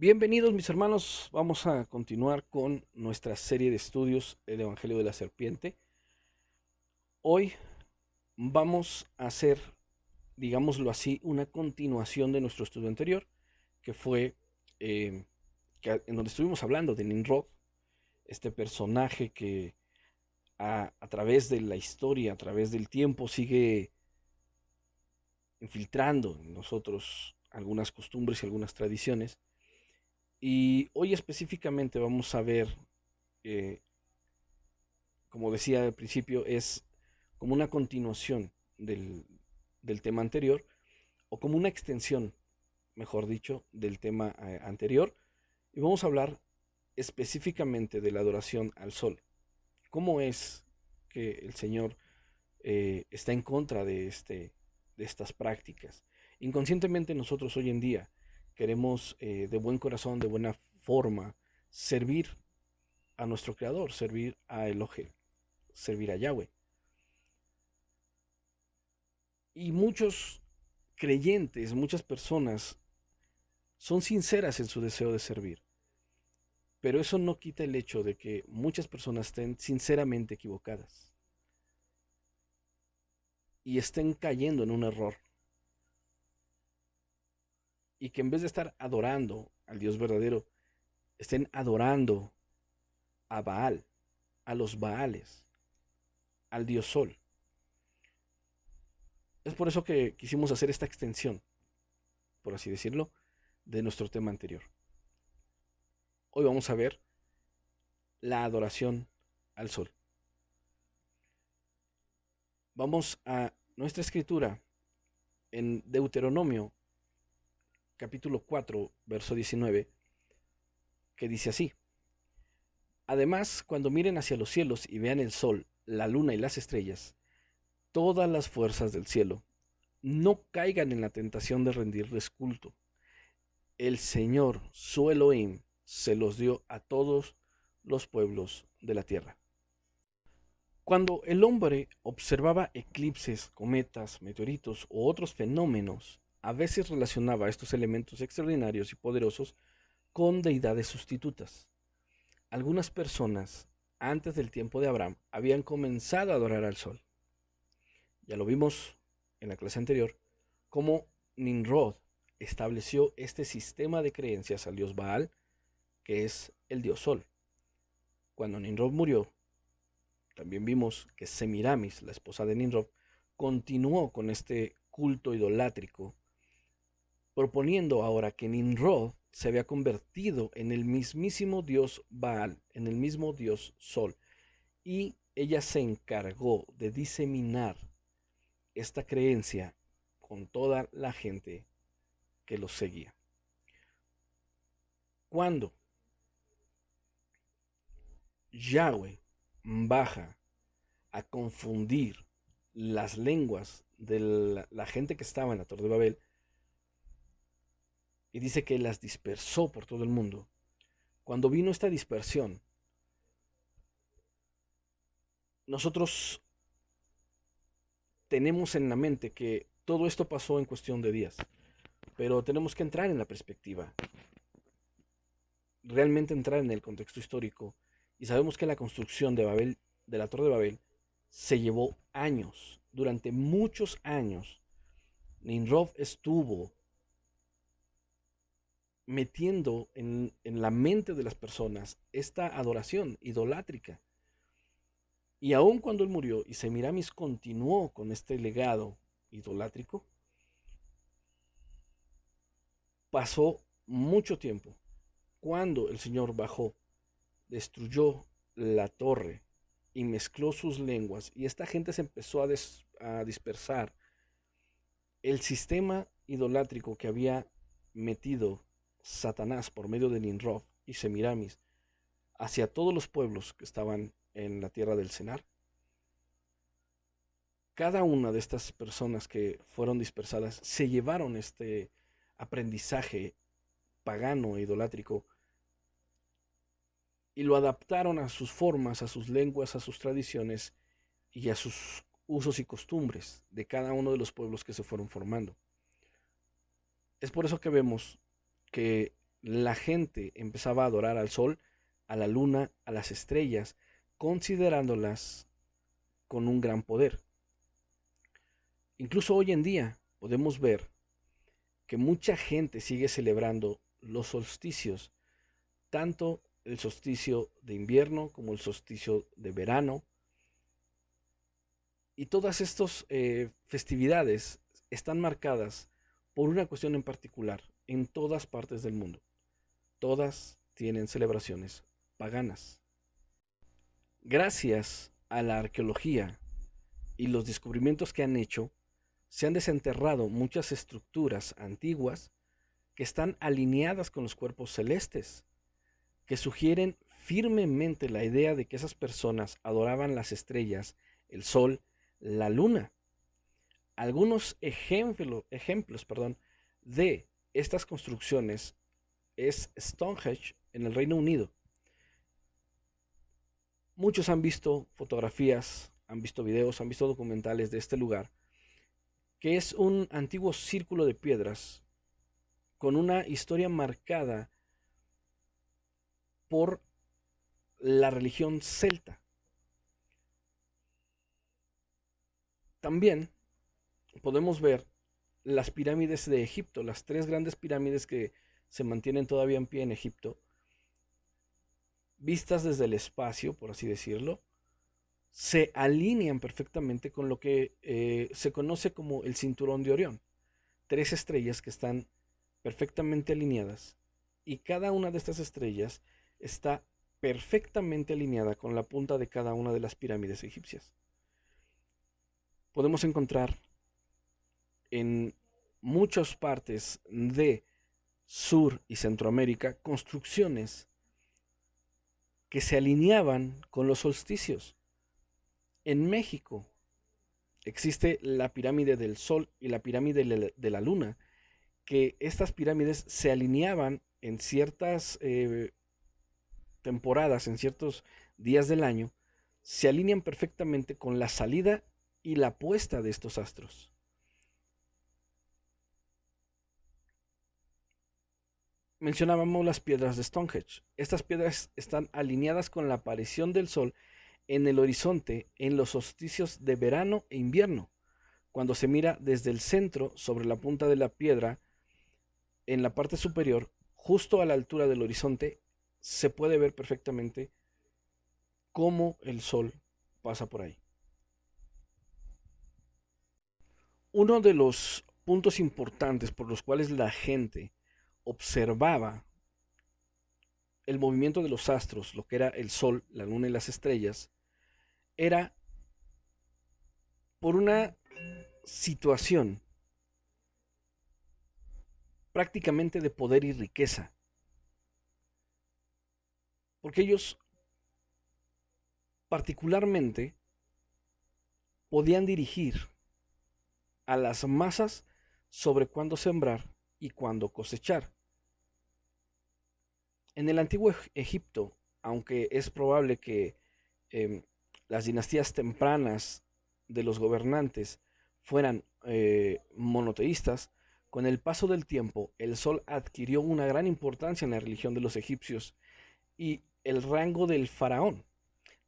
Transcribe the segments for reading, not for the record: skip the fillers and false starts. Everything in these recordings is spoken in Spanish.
Bienvenidos mis hermanos, vamos a continuar con nuestra serie de estudios El Evangelio de la Serpiente. Hoy vamos a hacer, digámoslo así, una continuación de nuestro estudio anterior, que fue eh, en donde estuvimos hablando de Nimrod, este personaje que a través de la historia, a través del tiempo, sigue infiltrando en nosotros algunas costumbres y algunas tradiciones. Y hoy específicamente vamos a ver eh, como decía al principio, es como una continuación del tema anterior o como una extensión, mejor dicho, del tema anterior. Y vamos a hablar específicamente de la adoración al sol. ¿Cómo es que el Señor está en contra de estas prácticas? Inconscientemente nosotros hoy en día queremos de buen corazón, de buena forma, servir a nuestro Creador, servir a Elohim, servir a Yahweh. Y muchos creyentes, muchas personas son sinceras en su deseo de servir, pero eso no quita el hecho de que muchas personas estén sinceramente equivocadas y estén cayendo en un error y que en vez de estar adorando al Dios verdadero, estén adorando a Baal, a los Baales, al Dios Sol. Es por eso que quisimos hacer esta extensión, por así decirlo, de nuestro tema anterior. Hoy vamos a ver la adoración al sol. Vamos a nuestra escritura en Deuteronomio capítulo 4, verso 19, que dice así: Además, cuando miren hacia los cielos y vean el sol, la luna y las estrellas, todas las fuerzas del cielo, no caigan en la tentación de rendirles culto. El Señor, su Elohim, se los dio a todos los pueblos de la tierra. Cuando el hombre observaba eclipses, cometas, meteoritos u otros fenómenos, a veces relacionaba estos elementos extraordinarios y poderosos con deidades sustitutas. Algunas personas, antes del tiempo de Abraham, habían comenzado a adorar al sol. Ya lo vimos en la clase anterior, cómo Nimrod estableció este sistema de creencias al dios Baal, que es el dios sol. Cuando Nimrod murió, también vimos que Semiramis, la esposa de Nimrod, continuó con este culto idolátrico, proponiendo ahora que Nimrod se había convertido en el mismísimo dios Baal, en el mismo dios Sol, y ella se encargó de diseminar esta creencia con toda la gente que los seguía. Cuando Yahweh baja a confundir las lenguas de la gente que estaba en la Torre de Babel, y dice que las dispersó por todo el mundo. Cuando vino esta dispersión, nosotros tenemos en la mente que todo esto pasó en cuestión de días, pero tenemos que entrar en la perspectiva, realmente entrar en el contexto histórico, y sabemos que la construcción de Babel, de la Torre de Babel, se llevó años. Durante muchos años, Nimrod estuvo metiendo en la mente de las personas esta adoración idolátrica. Y aun cuando él murió y Semiramis continuó con este legado idolátrico, pasó mucho tiempo. Cuando el Señor bajó, destruyó la torre y mezcló sus lenguas y esta gente se empezó a dispersar, el sistema idolátrico que había metido Satanás por medio de Nimrod y Semiramis hacia todos los pueblos que estaban en la tierra del Senar, cada una de estas personas que fueron dispersadas se llevaron este aprendizaje pagano e idolátrico y lo adaptaron a sus formas, a sus lenguas, a sus tradiciones y a sus usos y costumbres de cada uno de los pueblos que se fueron formando. Es por eso que vemos que la gente empezaba a adorar al sol, a la luna, a las estrellas, considerándolas con un gran poder. Incluso hoy en día podemos ver que mucha gente sigue celebrando los solsticios, tanto el solsticio de invierno como el solsticio de verano. Y todas estas festividades están marcadas por una cuestión en particular en todas partes del mundo. Todas tienen celebraciones paganas. Gracias a la arqueología y los descubrimientos que han hecho, se han desenterrado muchas estructuras antiguas que están alineadas con los cuerpos celestes, que sugieren firmemente la idea de que esas personas adoraban las estrellas, el sol, la luna. Algunos ejemplos de estas construcciones es Stonehenge en el Reino Unido. Muchos han visto fotografías, han visto videos, han visto documentales de este lugar, que es un antiguo círculo de piedras con una historia marcada por la religión celta. También podemos ver las pirámides de Egipto, las tres grandes pirámides que se mantienen todavía en pie en Egipto, vistas desde el espacio, por así decirlo, se alinean perfectamente con lo que se conoce como el cinturón de Orión. Tres estrellas que están perfectamente alineadas y cada una de estas estrellas está perfectamente alineada con la punta de cada una de las pirámides egipcias. Podemos encontrar en muchas partes de Sur y Centroamérica construcciones que se alineaban con los solsticios. En México existe la pirámide del Sol y la pirámide de la Luna, que estas pirámides se alineaban en ciertas temporadas, en ciertos días del año, se alinean perfectamente con la salida y la puesta de estos astros. Mencionábamos las piedras de Stonehenge. Estas piedras están alineadas con la aparición del sol en el horizonte en los solsticios de verano e invierno, cuando se mira desde el centro sobre la punta de la piedra en la parte superior, justo a la altura del horizonte, se puede ver perfectamente cómo el sol pasa por ahí. Uno de los puntos importantes por los cuales la gente observaba el movimiento de los astros, lo que era el sol, la luna y las estrellas, era por una situación prácticamente de poder y riqueza. Porque ellos particularmente podían dirigir a las masas sobre cuándo sembrar y cuándo cosechar. En el antiguo Egipto, aunque es probable que las dinastías tempranas de los gobernantes fueran monoteístas, con el paso del tiempo el sol adquirió una gran importancia en la religión de los egipcios y el rango del faraón.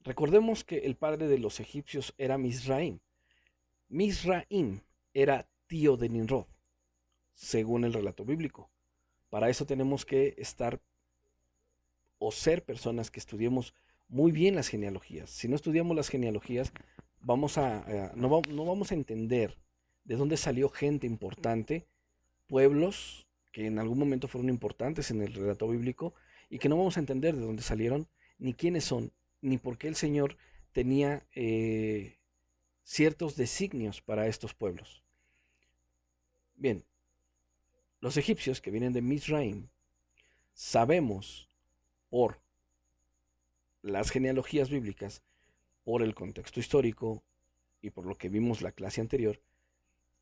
Recordemos que el padre de los egipcios era Misraim. Misraim era tío de Nimrod, según el relato bíblico. Para eso tenemos que estar o ser personas que estudiemos muy bien las genealogías. Si no estudiamos las genealogías, no vamos a entender de dónde salió gente importante, pueblos que en algún momento fueron importantes en el relato bíblico y que no vamos a entender de dónde salieron, ni quiénes son, ni por qué el Señor tenía ciertos designios para estos pueblos. Bien, los egipcios que vienen de Mizraim, sabemos por las genealogías bíblicas, por el contexto histórico y por lo que vimos la clase anterior,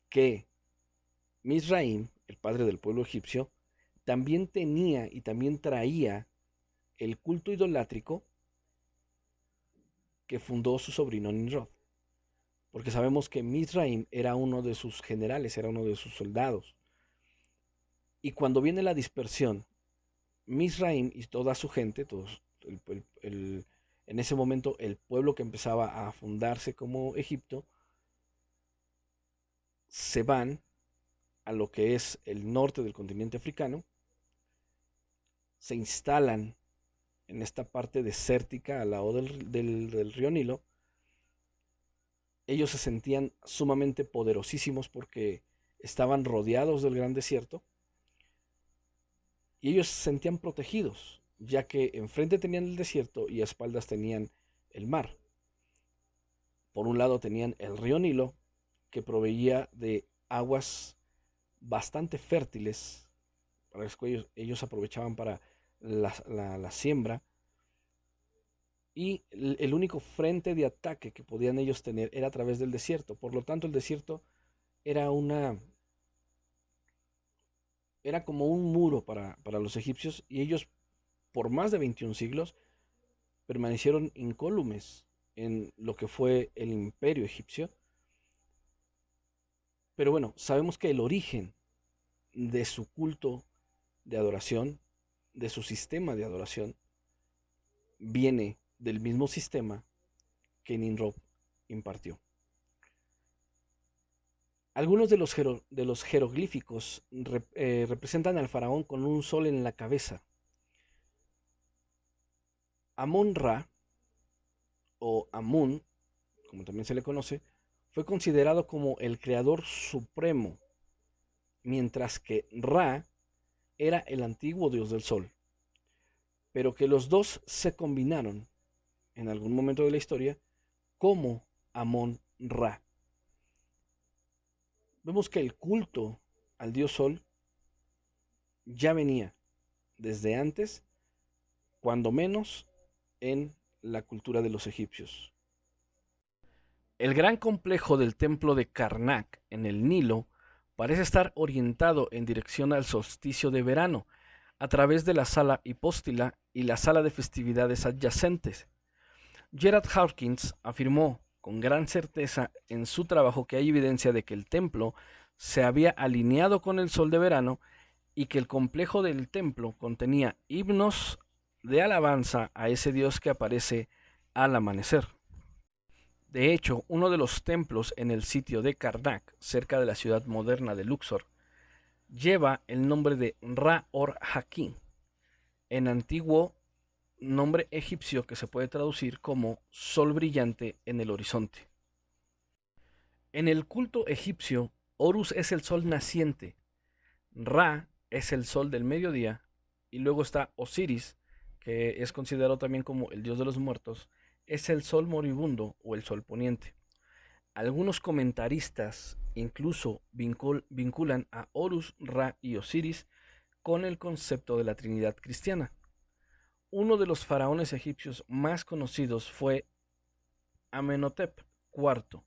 que Mizraim, el padre del pueblo egipcio, también tenía y también traía el culto idolátrico que fundó su sobrino Nimrod. Porque sabemos que Mizraim era uno de sus generales, era uno de sus soldados. Y cuando viene la dispersión, Mizraim y toda su gente, en ese momento el pueblo que empezaba a fundarse como Egipto, se van a lo que es el norte del continente africano, se instalan en esta parte desértica al lado del río Nilo. Ellos se sentían sumamente poderosísimos porque estaban rodeados del gran desierto y ellos se sentían protegidos, ya que enfrente tenían el desierto y a espaldas tenían el mar. Por un lado tenían el río Nilo, que proveía de aguas bastante fértiles, para las que ellos aprovechaban para la siembra, y el único frente de ataque que podían ellos tener era a través del desierto. Por lo tanto, el desierto era era como un muro para los egipcios, y ellos por más de 21 siglos permanecieron incólumes en lo que fue el imperio egipcio. Pero bueno, sabemos que el origen de su culto de adoración, de su sistema de adoración, viene del mismo sistema que Nimrod impartió. Algunos de los jeroglíficos representan al faraón con un sol en la cabeza. Amón-Ra, o Amun, como también se le conoce, fue considerado como el creador supremo, mientras que Ra era el antiguo dios del sol. Pero que los dos se combinaron en algún momento de la historia como Amón-Ra. Vemos que el culto al dios sol ya venía desde antes, cuando menos en la cultura de los egipcios. El gran complejo del templo de Karnak en el Nilo parece estar orientado en dirección al solsticio de verano, a través de la sala hipóstila y la sala de festividades adyacentes. Gerard Hawkins afirmó con gran certeza en su trabajo que hay evidencia de que el templo se había alineado con el sol de verano y que el complejo del templo contenía himnos de alabanza a ese dios que aparece al amanecer. De hecho, uno de los templos en el sitio de Karnak, cerca de la ciudad moderna de Luxor, lleva el nombre de Ra-or-Hakim, en antiguo nombre egipcio que se puede traducir como sol brillante en el horizonte. En el culto egipcio, Horus es el sol naciente, Ra es el sol del mediodía, y luego está Osiris, que es considerado también como el dios de los muertos, es el sol moribundo o el sol poniente. Algunos comentaristas incluso vinculan a Horus, Ra y Osiris con el concepto de la Trinidad cristiana. Uno de los faraones egipcios más conocidos fue Amenhotep IV,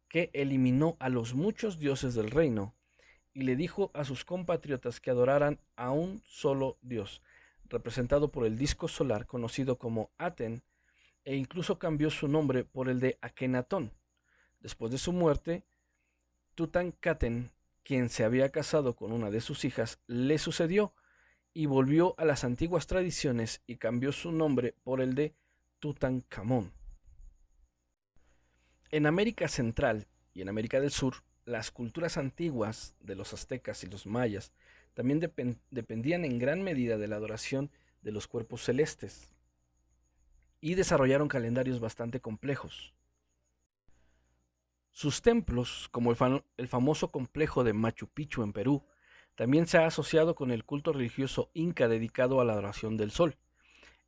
que eliminó a los muchos dioses del reino y le dijo a sus compatriotas que adoraran a un solo dios, representado por el disco solar conocido como Aten, e incluso cambió su nombre por el de Akenatón. Después de su muerte, Tutankaten, quien se había casado con una de sus hijas, le sucedió y volvió a las antiguas tradiciones y cambió su nombre por el de Tutankamón. En América Central y en América del Sur, las culturas antiguas de los aztecas y los mayas también dependían en gran medida de la adoración de los cuerpos celestes y desarrollaron calendarios bastante complejos. Sus templos, como el famoso complejo de Machu Picchu en Perú, también se ha asociado con el culto religioso inca dedicado a la adoración del sol.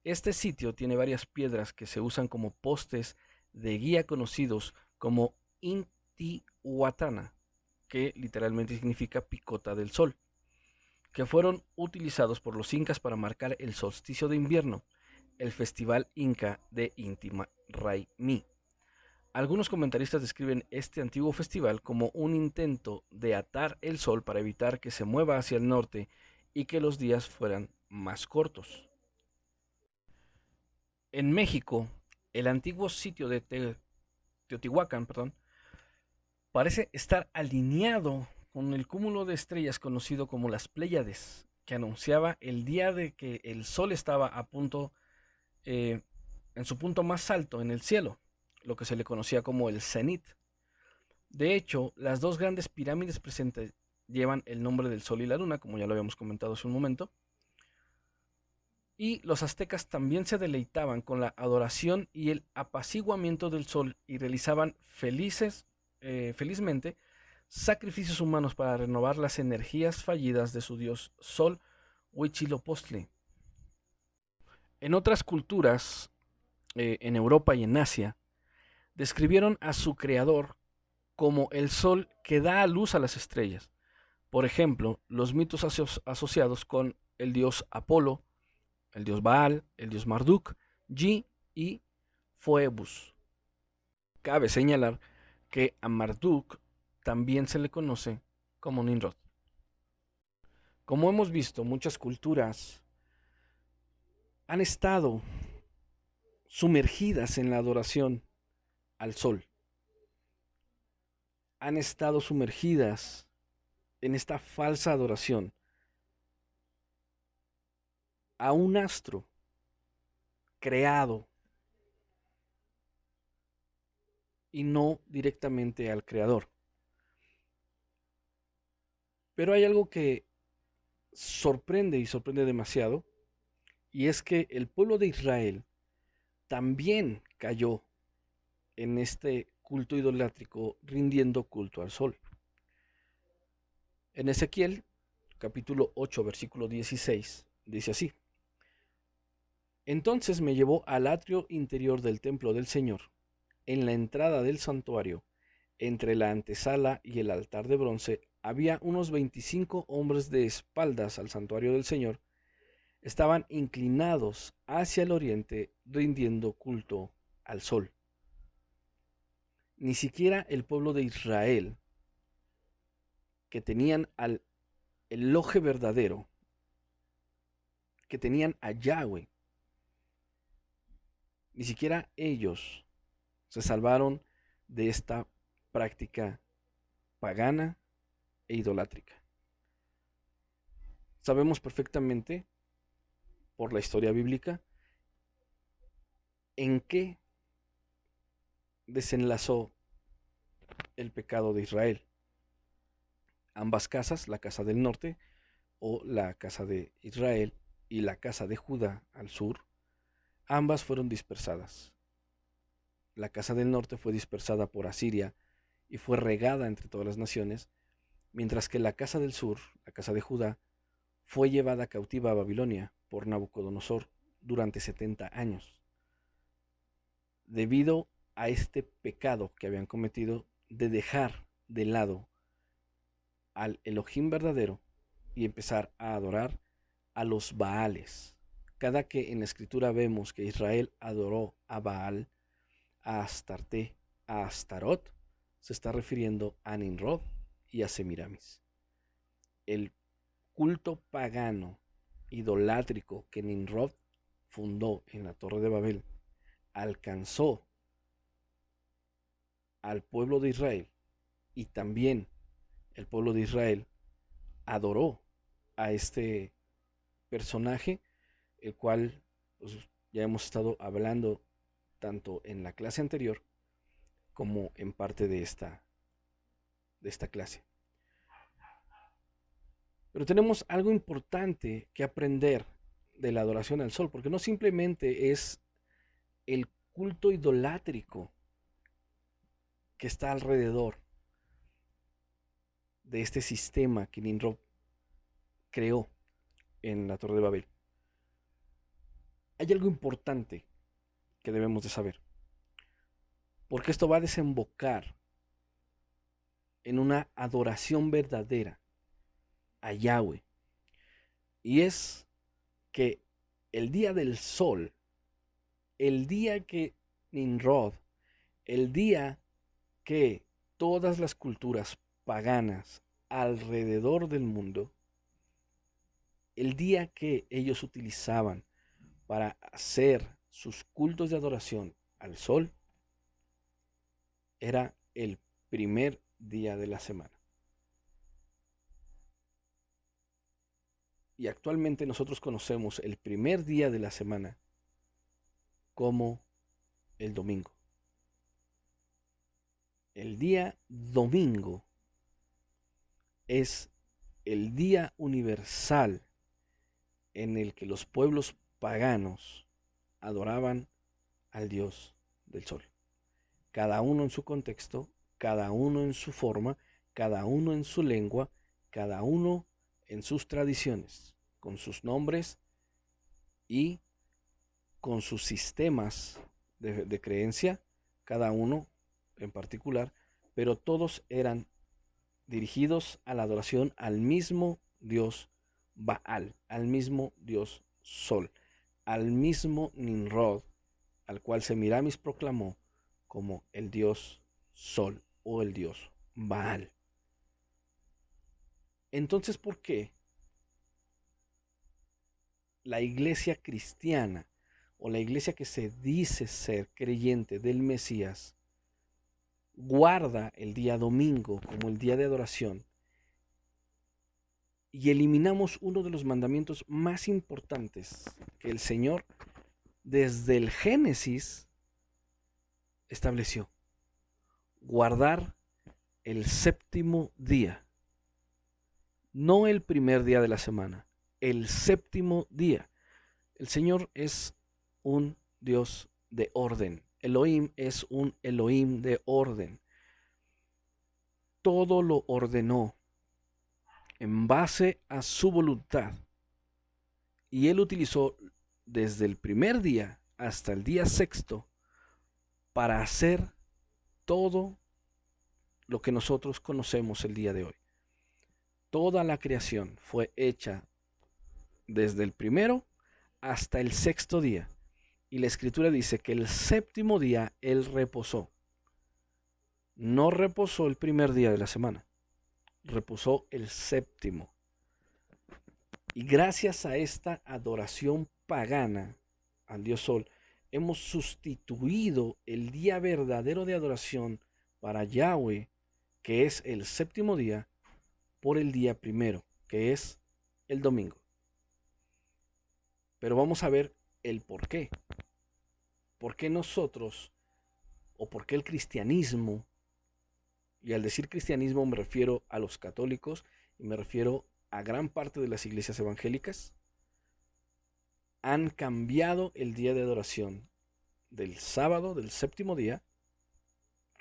Este sitio tiene varias piedras que se usan como postes de guía conocidos como Intihuatana, que literalmente significa picota del sol, que fueron utilizados por los incas para marcar el solsticio de invierno, el festival inca de Inti Raymi. Algunos comentaristas describen este antiguo festival como un intento de atar el sol para evitar que se mueva hacia el norte y que los días fueran más cortos. En México, el antiguo sitio de Teotihuacán, parece estar alineado con el cúmulo de estrellas conocido como las Pléyades, que anunciaba el día de que el sol estaba a punto, eh, en su punto más alto en el cielo, lo que se le conocía como el cenit. De hecho, las dos grandes pirámides presentes llevan el nombre del sol y la luna, como ya lo habíamos comentado hace un momento. Y los aztecas también se deleitaban con la adoración y el apaciguamiento del sol y realizaban felizmente sacrificios humanos para renovar las energías fallidas de su dios Sol Huitzilopochtli. En otras culturas, en Europa y en Asia, describieron a su creador como el sol que da a luz a las estrellas. Por ejemplo, los mitos asociados con el dios Apolo, el dios Baal, el dios Marduk, Ji y Phoebus. Cabe señalar que a Marduk también se le conoce como Nimrod. Como hemos visto, muchas culturas han estado sumergidas en la adoración al sol. Han estado sumergidas en esta falsa adoración a un astro creado y no directamente al creador. Pero hay algo que sorprende y sorprende demasiado, y es que el pueblo de Israel también cayó en este culto idolátrico rindiendo culto al sol. En Ezequiel, capítulo 8, versículo 16, dice así: Entonces me llevó al atrio interior del templo del Señor, en la entrada del santuario, entre la antesala y el altar de bronce, había unos 25 hombres de espaldas al santuario del Señor. Estaban inclinados hacia el oriente, rindiendo culto al sol. Ni siquiera el pueblo de Israel, que tenían al Eloje verdadero, que tenían a Yahweh, ni siquiera ellos se salvaron de esta práctica pagana e idolátrica. Sabemos perfectamente, por la historia bíblica, en qué desenlazó el pecado de Israel. Ambas casas, la casa del norte o la casa de Israel y la casa de Judá al sur, ambas fueron dispersadas. La casa del norte fue dispersada por Asiria y fue regada entre todas las naciones, mientras que la casa del sur, la casa de Judá, fue llevada cautiva a Babilonia por Nabucodonosor durante 70 años. Debido a este pecado que habían cometido de dejar de lado al Elohim verdadero y empezar a adorar a los Baales. Cada que en la escritura vemos que Israel adoró a Baal, a Astarte, a Astarot, se está refiriendo a Nimrod y a Semiramis. El culto pagano idolátrico que Nimrod fundó en la Torre de Babel alcanzó al pueblo de Israel, y también el pueblo de Israel adoró a este personaje, el cual pues, ya hemos estado hablando tanto en la clase anterior como en parte de esta clase. Pero tenemos algo importante que aprender de la adoración al sol, porque no simplemente es el culto idolátrico que está alrededor de este sistema que Nimrod creó en la Torre de Babel. Hay algo importante que debemos de saber. porque esto va a desembocar en una adoración verdadera a Yahweh. Y es que el día del sol, el día que Nimrod, el día que todas las culturas paganas alrededor del mundo, el día que ellos utilizaban para hacer sus cultos de adoración al sol, era el primer día de la semana. Y actualmente nosotros conocemos el primer día de la semana como el domingo. El día domingo es el día universal en el que los pueblos paganos adoraban al Dios del sol. Cada uno en su contexto, cada uno en su forma, cada uno en su lengua, cada uno en sus tradiciones, con sus nombres y con sus sistemas de creencia, cada uno en particular, pero todos eran dirigidos a la adoración al mismo Dios Baal, al mismo Dios Sol, al mismo Nimrod, al cual Semiramis proclamó como el Dios Sol o el Dios Baal. Entonces, ¿por qué la iglesia cristiana o la iglesia que se dice ser creyente del Mesías guarda el día domingo como el día de adoración y eliminamos uno de los mandamientos más importantes que el Señor desde el Génesis estableció? Guardar el séptimo día, no el primer día de la semana, el séptimo día. El Señor es un Dios de orden. Elohim es un Elohim de orden. Todo lo ordenó en base a su voluntad. Y Él utilizó desde el primer día hasta el día sexto para hacer todo lo que nosotros conocemos el día de hoy. Toda la creación fue hecha desde el primero hasta el sexto día. Y la Escritura dice que el séptimo día Él reposó. No reposó el primer día de la semana, reposó el séptimo. Y gracias a esta adoración pagana al Dios Sol, hemos sustituido el día verdadero de adoración para Yahweh, que es el séptimo día, por el día primero, que es el domingo. Pero vamos a ver el por qué. ¿Por qué nosotros, o por qué el cristianismo, y al decir cristianismo me refiero a los católicos y me refiero a gran parte de las iglesias evangélicas, han cambiado el día de adoración del sábado, del séptimo día,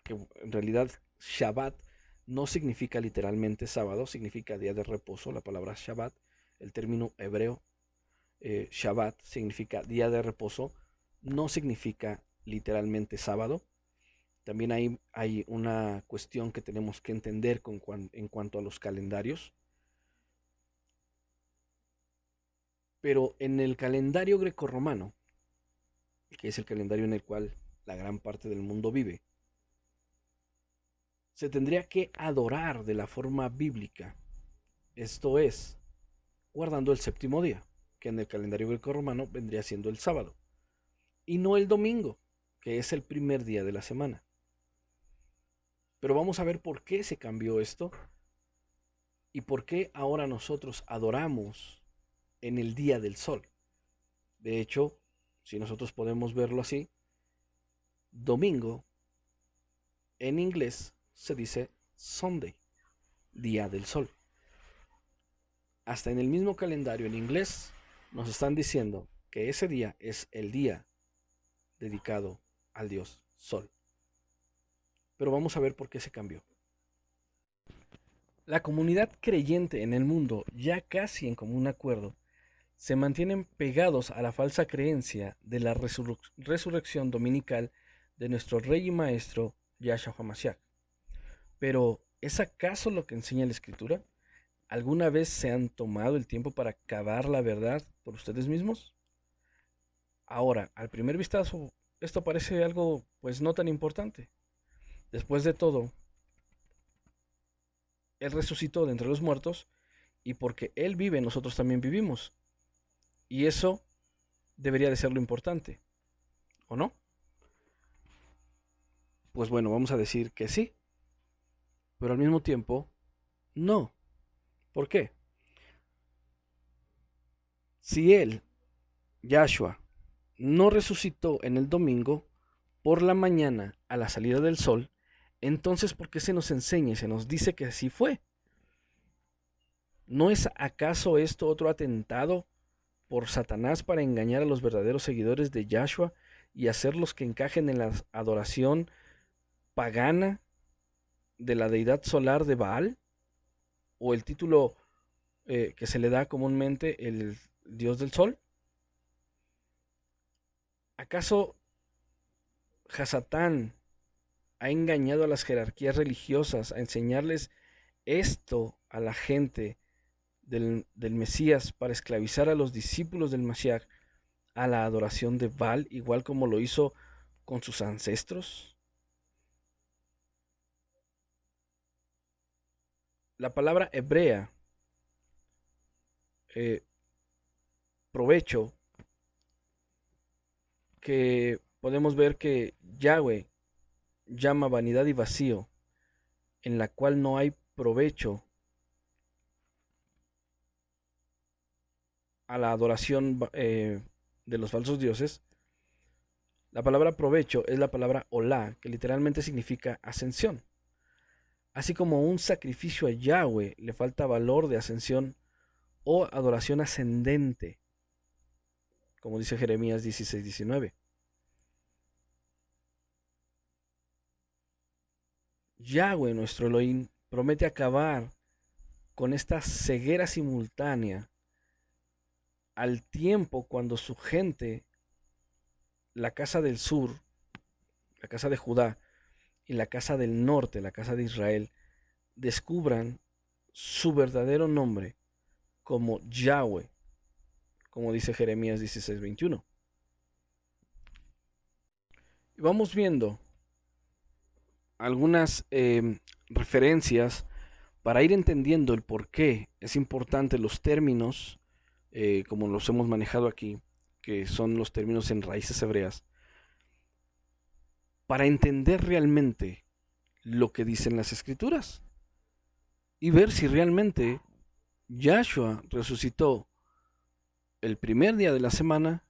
que en realidad Shabbat no significa literalmente sábado, significa día de reposo, la palabra Shabbat, el término hebreo Shabbat significa día de reposo, no significa literalmente sábado. También hay una cuestión que tenemos que entender en cuanto a los calendarios. Pero en el calendario grecorromano, que es el calendario en el cual la gran parte del mundo vive, se tendría que adorar de la forma bíblica. Esto es, guardando el séptimo día, que en el calendario grecorromano vendría siendo el sábado, y no el domingo, que es el primer día de la semana. Pero vamos a ver por qué se cambió esto y por qué ahora nosotros adoramos en el día del sol. De hecho, si nosotros podemos verlo así, domingo en inglés se dice Sunday, día del sol. Hasta en el mismo calendario en inglés nos están diciendo que ese día es el día dedicado al dios sol. Pero vamos a ver por qué se cambió. La comunidad creyente en el mundo, ya casi en común acuerdo, se mantienen pegados a la falsa creencia de la resurrección dominical de nuestro Rey y Maestro Yahshua HaMashiach. Pero, ¿es acaso lo que enseña la Escritura? ¿Alguna vez se han tomado el tiempo para cavar la verdad por ustedes mismos? Ahora, al primer vistazo, esto parece algo pues no tan importante. Después de todo, Él resucitó de entre los muertos y porque Él vive, nosotros también vivimos. Y eso debería de ser lo importante, ¿o no? Pues bueno, vamos a decir que sí, pero al mismo tiempo, no. ¿Por qué? Si Él, Yahshua, no resucitó en el domingo por la mañana a la salida del sol, entonces ¿por qué se nos enseña y se nos dice que así fue? ¿No es acaso esto otro atentado por Satanás para engañar a los verdaderos seguidores de Yahshua y hacerlos que encajen en la adoración pagana de la deidad solar de Baal? ¿O el título que se le da comúnmente el dios del sol? ¿Acaso Hasatán ha engañado a las jerarquías religiosas a enseñarles esto a la gente del Mesías para esclavizar a los discípulos del Mashiach a la adoración de Baal, igual como lo hizo con sus ancestros? La palabra hebrea, eh, provecho, que podemos ver que Yahweh llama vanidad y vacío, en la cual no hay provecho a la adoración de los falsos dioses. La palabra provecho es la palabra olá, que literalmente significa ascensión. Así como un sacrificio a Yahweh le falta valor de ascensión o adoración ascendente, como dice Jeremías 16:19. Yahweh, nuestro Elohim, promete acabar con esta ceguera simultánea al tiempo cuando su gente, la casa del sur, la casa de Judá, y la casa del norte, la casa de Israel, descubran su verdadero nombre como Yahweh, como dice Jeremías 16:21. Y vamos viendo algunas referencias para ir entendiendo el por qué es importante los términos, como los hemos manejado aquí, que son los términos en raíces hebreas, para entender realmente lo que dicen las escrituras y ver si realmente Yahshua resucitó el primer día de la semana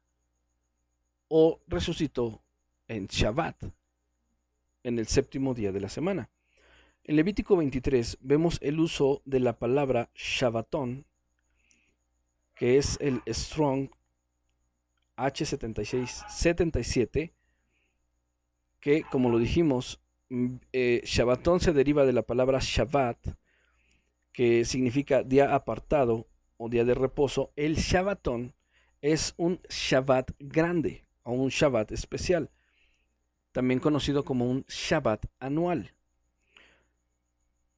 o resucitó en Shabbat, en el séptimo día de la semana. En Levítico 23 vemos el uso de la palabra Shabbatón, que es el Strong H7677, que como lo dijimos, Shabbatón se deriva de la palabra Shabbat, que significa día apartado o día de reposo. El Shabbatón es un Shabbat grande o un Shabbat especial, también conocido como un Shabbat anual.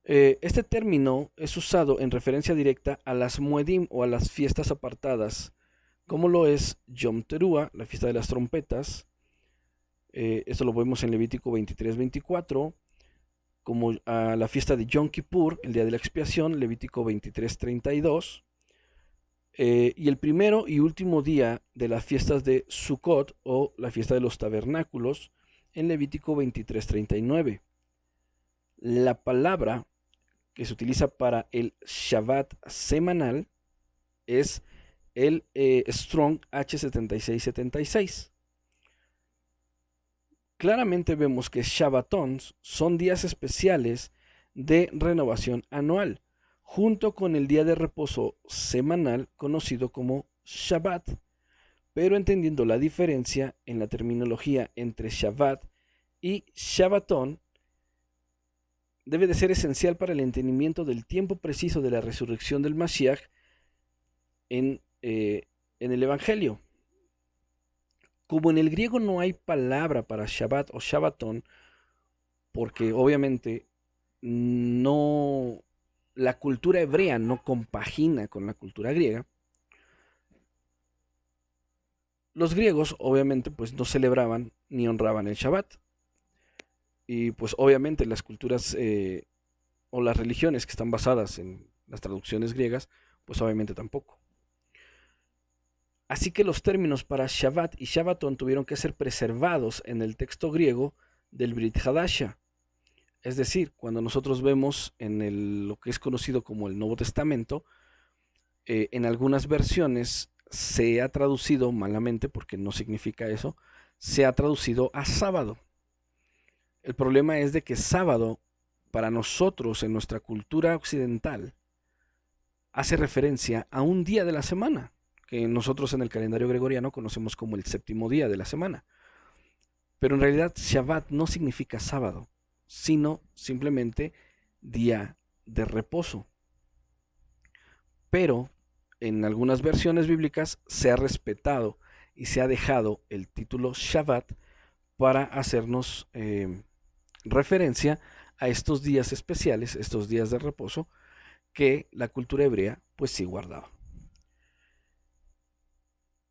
Este término es usado en referencia directa a las Moedim o a las fiestas apartadas, como lo es Yom Teruah, la fiesta de las trompetas. Esto lo vemos en Levítico 23:24, como a la fiesta de Yom Kippur, el día de la expiación, Levítico 23:32, y el primero y último día de las fiestas de Sukkot o la fiesta de los tabernáculos, en Levítico 23:39. La palabra que se utiliza para el Shabbat semanal es el Strong H7676. Claramente vemos que Shabbatons son días especiales de renovación anual, junto con el día de reposo semanal conocido como Shabbat, pero entendiendo la diferencia en la terminología entre Shabbat y Shabbatón, debe de ser esencial para el entendimiento del tiempo preciso de la resurrección del Mashiach en el Evangelio. como en el griego no hay palabra para Shabbat o Shabbatón, porque obviamente no, la cultura hebrea no compagina con la cultura griega, los griegos obviamente pues no celebraban ni honraban el Shabbat. Y pues obviamente las culturas o las religiones que están basadas en las traducciones griegas, pues obviamente tampoco. Así que los términos para Shabbat y Shabbatón tuvieron que ser preservados en el texto griego del Brit Hadasha. Es decir, cuando nosotros vemos en lo que es conocido como el Nuevo Testamento, en algunas versiones se ha traducido malamente, porque no significa eso, se ha traducido a sábado. El problema es de que sábado, para nosotros en nuestra cultura occidental, hace referencia a un día de la semana, que nosotros en el calendario gregoriano conocemos como el séptimo día de la semana. Pero en realidad Shabbat no significa sábado, sino simplemente día de reposo. Pero en algunas versiones bíblicas se ha respetado y se ha dejado el título Shabbat para hacernos referencia a estos días especiales, estos días de reposo, que la cultura hebrea pues sí guardaba.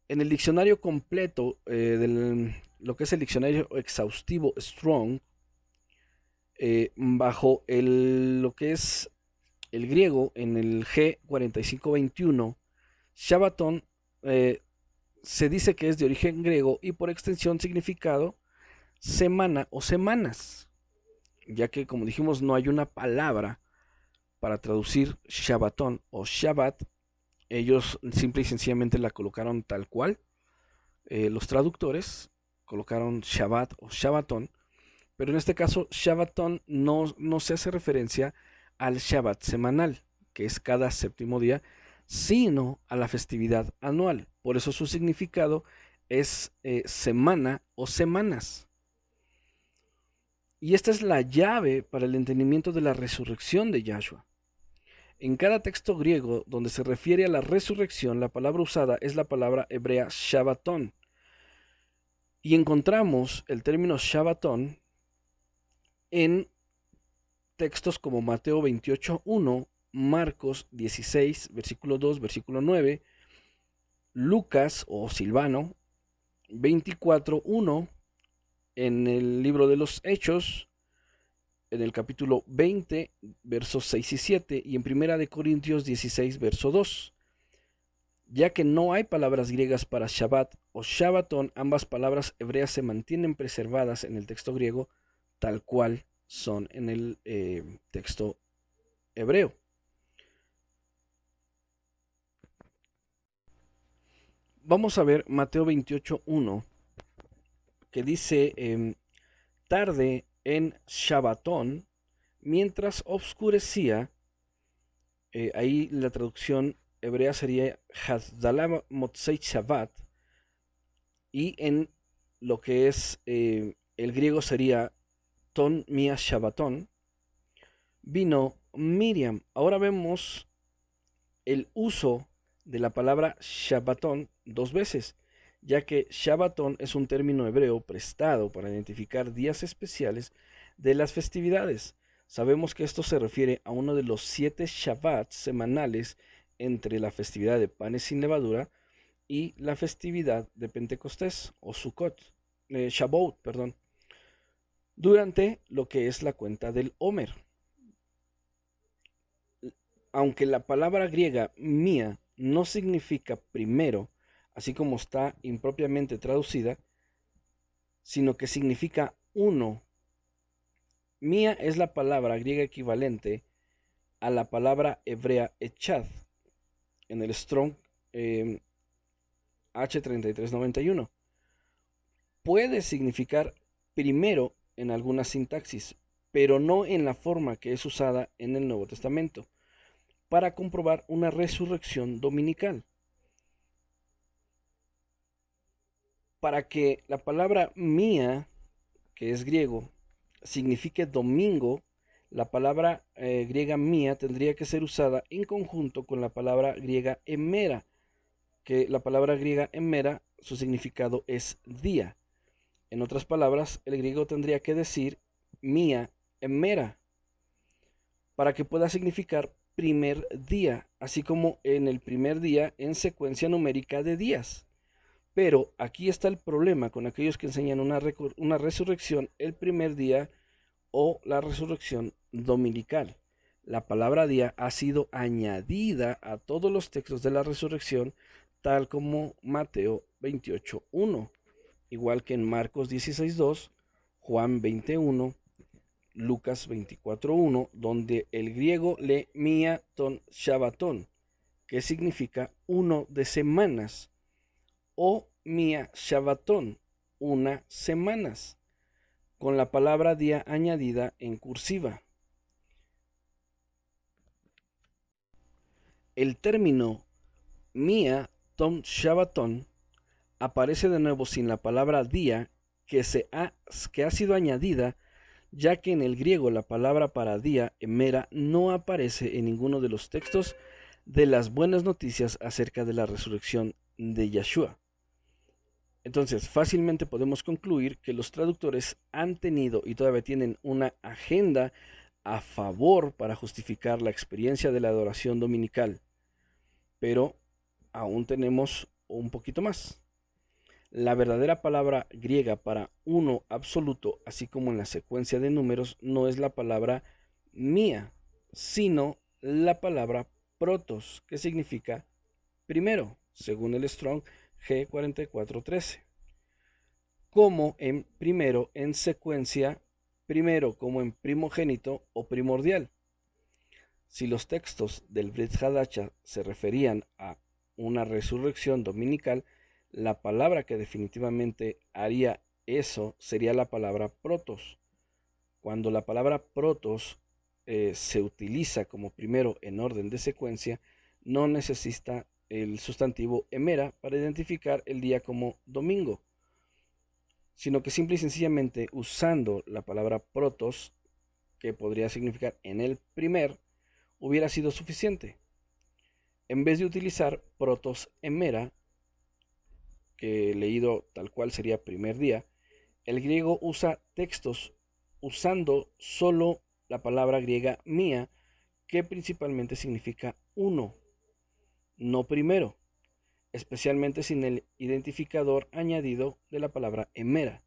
En el diccionario completo, lo que es el diccionario exhaustivo Strong, bajo lo que es el griego, en el G4521, Shabbatón se dice que es de origen griego y por extensión significado semana o semanas, ya que como dijimos no hay una palabra para traducir Shabbatón o Shabbat. Ellos simple y sencillamente la colocaron tal cual. Los traductores colocaron Shabbat o Shabbatón, pero en este caso Shabbatón no se hace referencia al Shabbat semanal, que es cada séptimo día, sino a la festividad anual. Por eso su significado es semana o semanas. Y esta es la llave para el entendimiento de la resurrección de Yahshua. En cada texto griego donde se refiere a la resurrección, la palabra usada es la palabra hebrea Shabbatón. Y encontramos el término Shabbatón en textos como Mateo 28.1, Marcos 16, versículo 2, versículo 9, Lucas o Silvano 24.1, en el libro de los Hechos, en el capítulo 20, versos 6 y 7, y en Primera de Corintios 16, verso 2. Ya que no hay palabras griegas para Shabbat o Shabbatón, ambas palabras hebreas se mantienen preservadas en el texto griego tal cual son en el texto hebreo. Vamos a ver Mateo 28.1, que dice, tarde en Shabbatón, mientras oscurecía, ahí la traducción hebrea sería Hazdalah Motzei Shabbat, y en lo que es el griego sería Ton Mia Shabbatón, vino Miriam. Ahora vemos el uso de la palabra Shabbatón dos veces, ya que Shabbatón es un término hebreo prestado para identificar días especiales de las festividades. Sabemos que esto se refiere a uno de los 7 Shabbats semanales entre la festividad de panes sin levadura y la festividad de Pentecostés o Sukkot, Shavuot, perdón, durante lo que es la cuenta del Homer. Aunque la palabra griega mía no significa primero, así como está impropiamente traducida, sino que significa uno. Mía es la palabra griega equivalente a la palabra hebrea echad en el Strong H3391. Puede significar primero en alguna sintaxis, pero no en la forma que es usada en el Nuevo Testamento para comprobar una resurrección dominical. Para que la palabra mía, que es griego, signifique domingo, la palabra griega mía tendría que ser usada en conjunto con la palabra griega emera, que la palabra griega emera su significado es día. En otras palabras, el griego tendría que decir mía emera para que pueda significar primer día, así como en el primer día en secuencia numérica de días. Pero aquí está el problema con aquellos que enseñan una resurrección el primer día o la resurrección dominical. La palabra día ha sido añadida a todos los textos de la resurrección, tal como Mateo 28:1, igual que en Marcos 16:2, Juan 21, Lucas 24:1, donde el griego lee mia ton shabbaton, que significa uno de semanas, o mia shabbaton, una semanas, con la palabra día añadida en cursiva. El término mia ton shabbaton aparece de nuevo sin la palabra día que ha sido añadida, ya que en el griego la palabra para día, emera, no aparece en ninguno de los textos de las buenas noticias acerca de la resurrección de Yeshua. Entonces, fácilmente podemos concluir que los traductores han tenido y todavía tienen una agenda a favor para justificar la experiencia de la adoración dominical. Pero aún tenemos un poquito más. La verdadera palabra griega para uno absoluto, así como en la secuencia de números, no es la palabra mía, sino la palabra protos, que significa primero, según el Strong G4413. Como en primero, en secuencia, primero como en primogénito o primordial. Si los textos del Brit Hadasha se referían a una resurrección dominical, la palabra que definitivamente haría eso sería la palabra protos. Cuando la palabra protos se utiliza como primero en orden de secuencia, no necesita el sustantivo emera para identificar el día como domingo, sino que simple y sencillamente usando la palabra protos, que podría significar en el primer, hubiera sido suficiente. En vez de utilizar protos emera, que leído tal cual sería primer día, el griego usa textos usando solo la palabra griega mía, que principalmente significa uno, no primero, especialmente sin el identificador añadido de la palabra emera,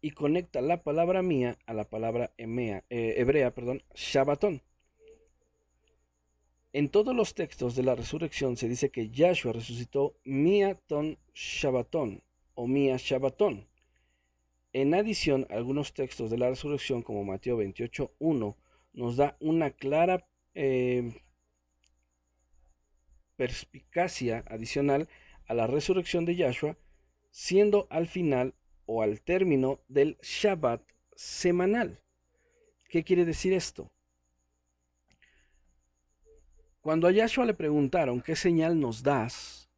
y conecta la palabra mía a la palabra hebrea, shabbatón. En todos los textos de la resurrección se dice que Yahshua resucitó mia ton shabbatón o mia shabbatón. En adición, algunos textos de la resurrección, como Mateo 28:1, nos da una clara perspicacia adicional a la resurrección de Yahshua, siendo al final o al término del Shabbat semanal. ¿Qué quiere decir esto? Cuando a Yahshua le preguntaron qué señal nos das,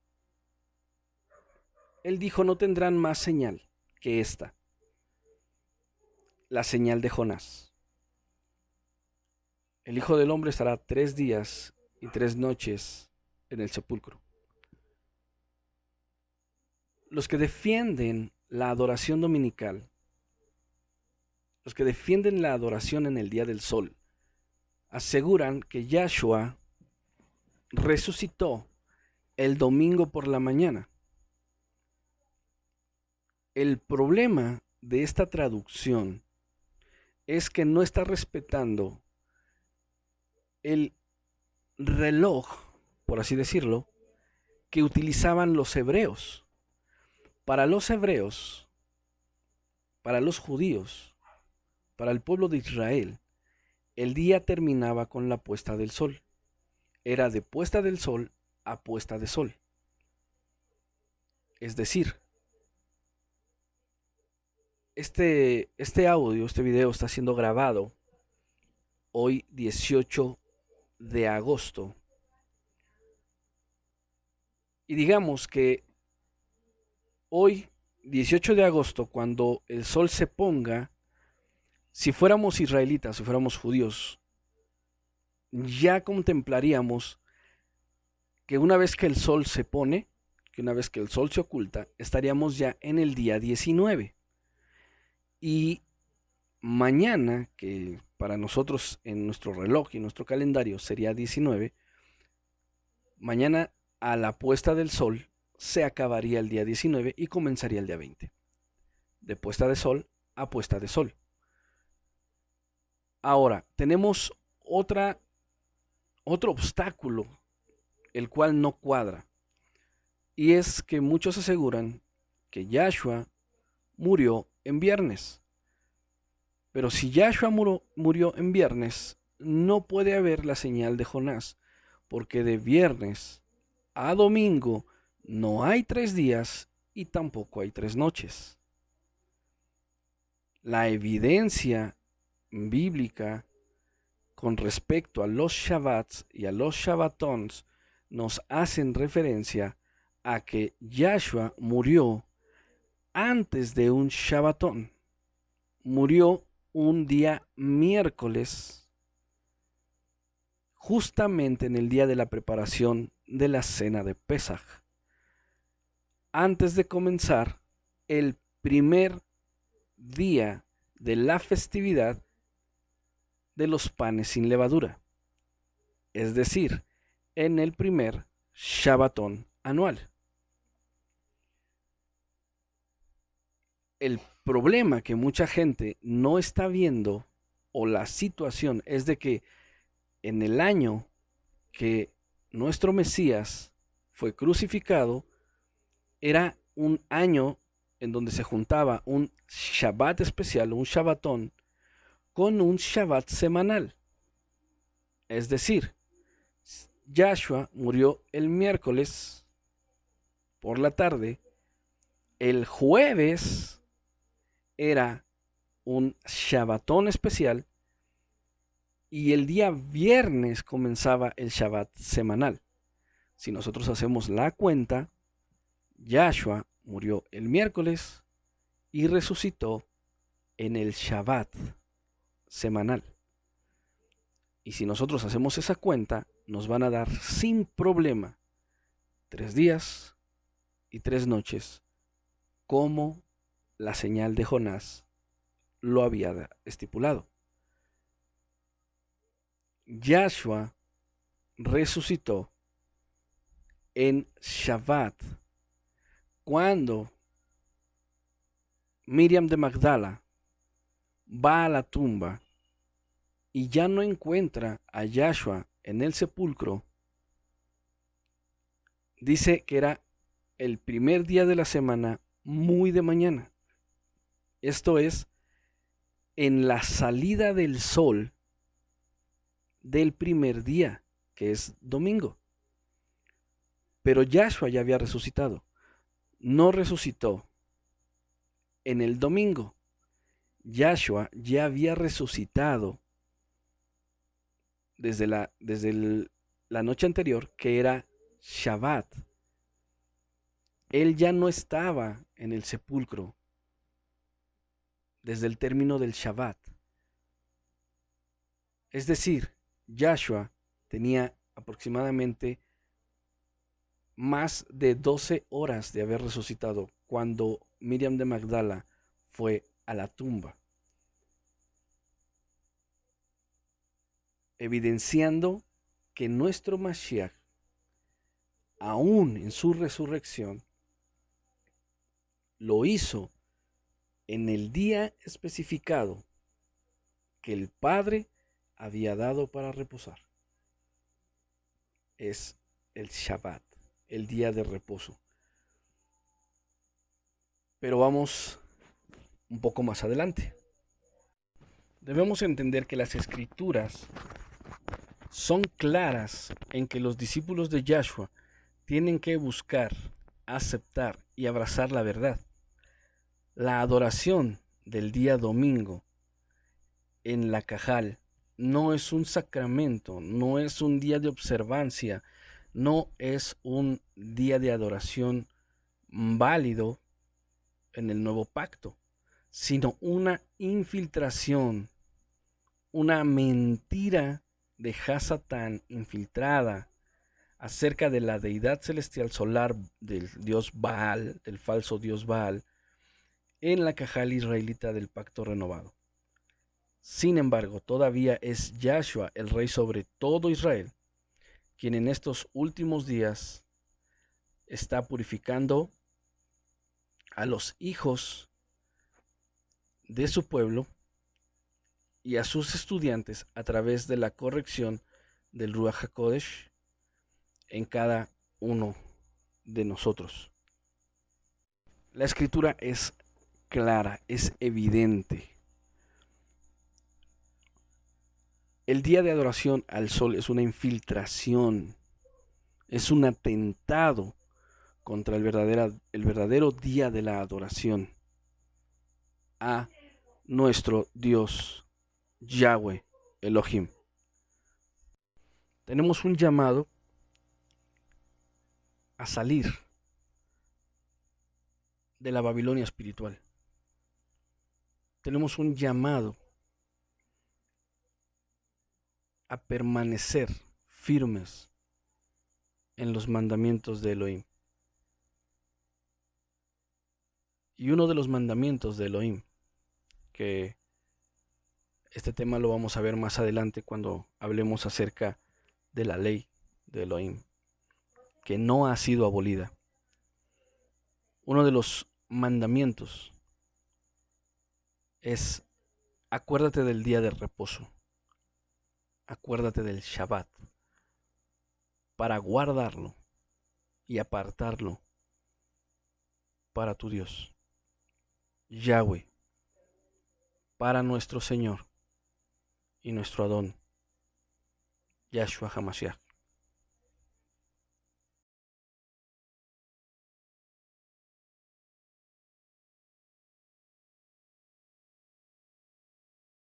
él dijo: no tendrán más señal que esta, la señal de Jonás. El Hijo del Hombre estará 3 días y 3 noches en el sepulcro. Los que defienden la adoración dominical, los que defienden la adoración en el día del sol, aseguran que Yahshua resucitó el domingo por la mañana. El problema de esta traducción es que no está respetando el reloj, por así decirlo, que utilizaban los hebreos. Para los hebreos, para los judíos, para el pueblo de Israel, el día terminaba con la puesta del sol. Era de puesta del sol a puesta de sol. Es decir, este audio, este video está siendo grabado hoy 18 de agosto. Y digamos que hoy, 18 de agosto, cuando el sol se ponga, si fuéramos israelitas, si fuéramos judíos, ya contemplaríamos que una vez que el sol se pone, que una vez que el sol se oculta, estaríamos ya en el día 19. Y mañana, que para nosotros en nuestro reloj y nuestro calendario sería 19, mañana a la puesta del sol se acabaría el día 19 y comenzaría el día 20. De puesta de sol a puesta de sol. Ahora, tenemos otro obstáculo, el cual no cuadra. Y es que muchos aseguran que Yahshua murió en viernes. Pero si Yahshua murió en viernes, no puede haber la señal de Jonás, porque de viernes a domingo no hay 3 días y tampoco hay 3 noches. La evidencia bíblica con respecto a los Shabbats y a los Shabbatons nos hacen referencia a que Yahshua murió antes de un Shabbatón. Murió un día miércoles, justamente en el día de la preparación de la cena de Pesaj, antes de comenzar el primer día de la festividad de los panes sin levadura, es decir, en el primer Shabbatón anual. El problema que mucha gente no está viendo, o la situación, es de que en el año que nuestro Mesías fue crucificado, era un año en donde se juntaba un Shabbat especial, un Shabbatón, con un Shabbat semanal. Es decir, Yahshua murió el miércoles por la tarde, el jueves era un Shabbatón especial y el día viernes comenzaba el Shabbat semanal. Si nosotros hacemos la cuenta, Yahshua murió el miércoles y resucitó en el Shabbat semanal. Y si nosotros hacemos esa cuenta, nos van a dar sin problema 3 días y 3 noches, como la señal de Jonás lo había estipulado. Yahshua resucitó en Shabbat, cuando Miriam de Magdala va a la tumba y ya no encuentra a Yahshua en el sepulcro. Dice que era el primer día de la semana, muy de mañana. Esto es, en la salida del sol del primer día, que es domingo. Pero Yahshua ya había resucitado. No resucitó en el domingo. Yahshua ya había resucitado desde la noche anterior, que era Shabbat. Él ya no estaba en el sepulcro desde el término del Shabbat. Es decir, Yahshua tenía aproximadamente más de 12 horas de haber resucitado cuando Miriam de Magdala fue a la tumba, evidenciando que nuestro Mashiach, aún en su resurrección, lo hizo en el día especificado que el Padre había dado para reposar. Es el Shabbat, el día de reposo. Pero vamos un poco más adelante. Debemos entender que las escrituras son claras en que los discípulos de Yahshua tienen que buscar, aceptar y abrazar la verdad. La adoración del día domingo en la Cajal no es un sacramento, no es un día de observancia, no es un día de adoración válido en el nuevo pacto, sino una infiltración, una mentira de Hasatán infiltrada acerca de la deidad celestial solar del dios Baal, del falso dios Baal, en la Cajal israelita del pacto renovado. Sin embargo, todavía es Yahshua el rey sobre todo Israel, quien en estos últimos días está purificando a los hijos de su pueblo y a sus estudiantes a través de la corrección del Ruach HaKodesh en cada uno de nosotros. La escritura es clara, es evidente. El día de adoración al sol es una infiltración, es un atentado contra el verdadero día de la adoración a nuestro Dios Yahweh Elohim. Tenemos un llamado a salir de la Babilonia espiritual. Tenemos un llamado a permanecer firmes en los mandamientos de Elohim. Y uno de los mandamientos de Elohim, que este tema lo vamos a ver más adelante cuando hablemos acerca de la ley de Elohim, que no ha sido abolida. Uno de los mandamientos es: acuérdate del día de reposo, acuérdate del Shabbat, para guardarlo y apartarlo para tu Dios, Yahweh, para nuestro Señor y nuestro Adón, Yahshua HaMashiach.